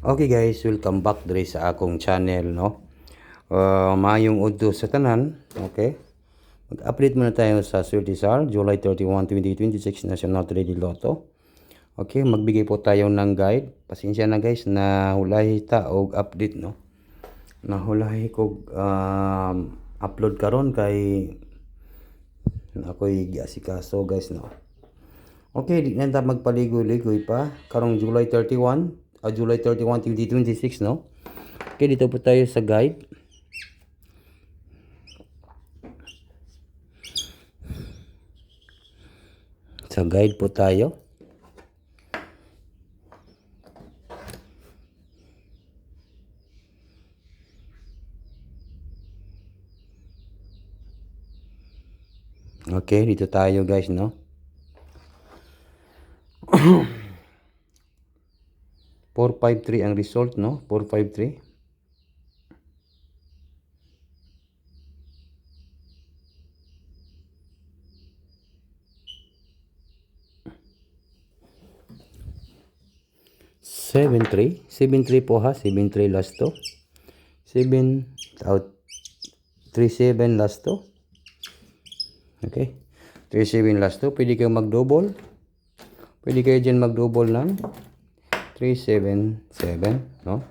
Okay guys, welcome back diri sa akong channel, no. Maayong udto sa tanan, okay? Mag-update muna tayo sa Surtisal, July 31, 2026 National 3D Lotto. Okay, magbigay po tayo ng guide. Pasensya na guys na hulahi ta og update, no. Nahulahi ko upload karon kay ako'y giasikaso guys, no. Okay, di na ta magpaligoy-ligoy pa. Karong July 31, 2026, no? Okay, dito po tayo sa guide. Sa guide po tayo. Okay, dito tayo guys, no? 453 ang result, no? 453. Seven three po ha, 7-3 last to. 7 out 3-7 last to. Okay. 3-7 last to. Pwede kayo mag-double. Pwede kayo dyan mag-double ng 3-7-7, no?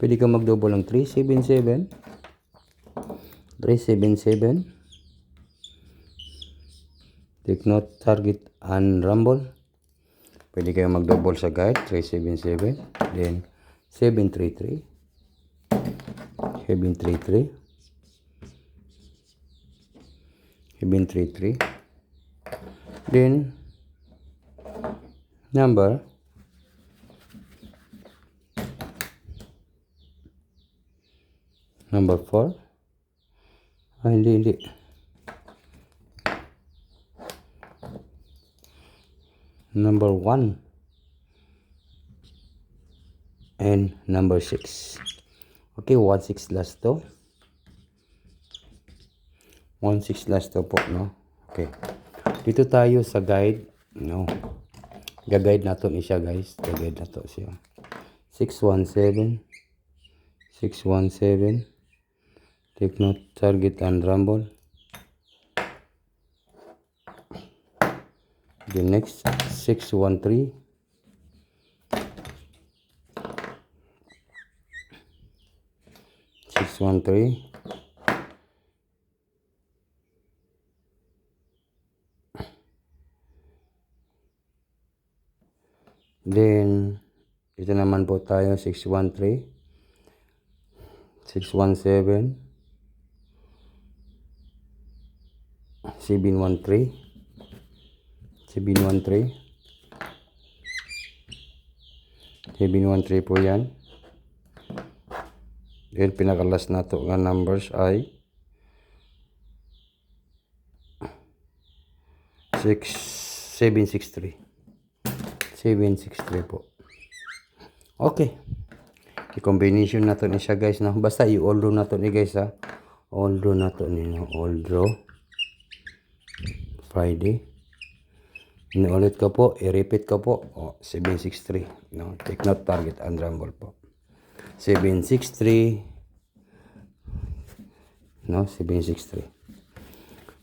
Pwede kayo mag-double ng 3-7-7. 3-7-7. Take note, target and rumble. Pwede kayo mag-double sa guide, 3-7-7. Then 7-3-3. 7-3-3. 7-3-3. Then number number 4. Hindi. Number 1 and number 6. Okay, 1-6 last to. 1-6 last to po, no? Okay. Dito tayo sa guide, no? Ga-guide natin siya, guys. Ga-guide natin siya. 6-1-7. 6-1-7. Take note, target and rumble. The next 6-1-3. 6-1-3. Then ito naman po tayo 6-1-3. 6-1-7. 7-1-3. 7-1-3. 7-1-3 po yan. Then pinakalas na to nga numbers ay 7-6-3. 7-6-3 po. Okay. I-combination na to ni siya guys, no? Basta i-all draw na to ni guys, ha? All draw na to ni, no? All draw. Friday. Inulit ko po, i-repeat ko po. 7-6-3. No? Take note, target and rumble po. 7-6-3. No? 7-6-3.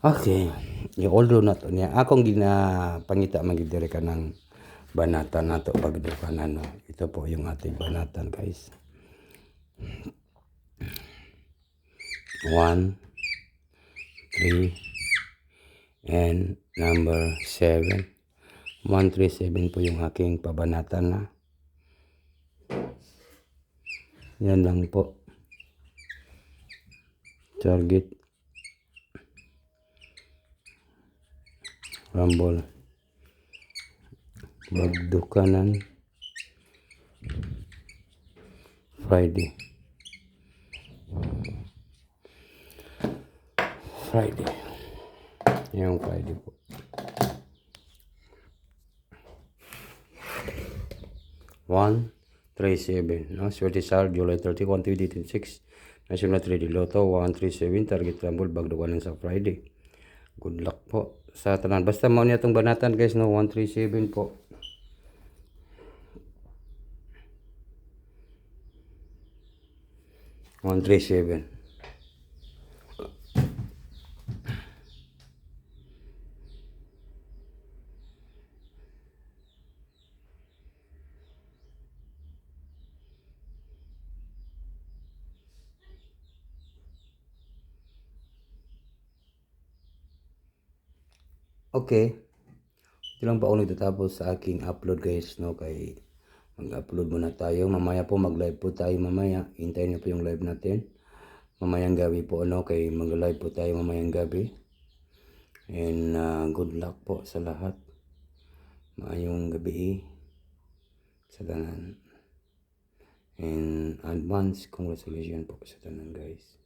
Okay. I-all draw na to niya. Akong ginapangita magidiri ka ng banatan na to pagdukan, ano. Ito po yung ating banatan, guys. 1, 3, and number 7. 1-3-7 po yung aking pabanatan na. Yan lang po. Target. Rumble. Magdukanan. Friday. Yung Friday po. One, 3-7. No? Surtisal, July 31, 2026. National 3D Lotto, 1-3-7. Target rumble, bagdukanan sa Friday. Good luck po sa tanan. Basta mo niya itong banatan guys, no? 1-3-7 po. 137. Okay. Ito lang pa ako nagtatapos sa aking upload guys, no, kay mag-upload muna tayo. Mamaya po mag-live po tayo mamaya. Hintayin niyo po yung live natin. Mamayang gabi po, ano, kay mag-live po tayo mamayang gabi. And good luck po sa lahat. Maayong gabi sa tanan. And advance congratulations po sa tanan guys.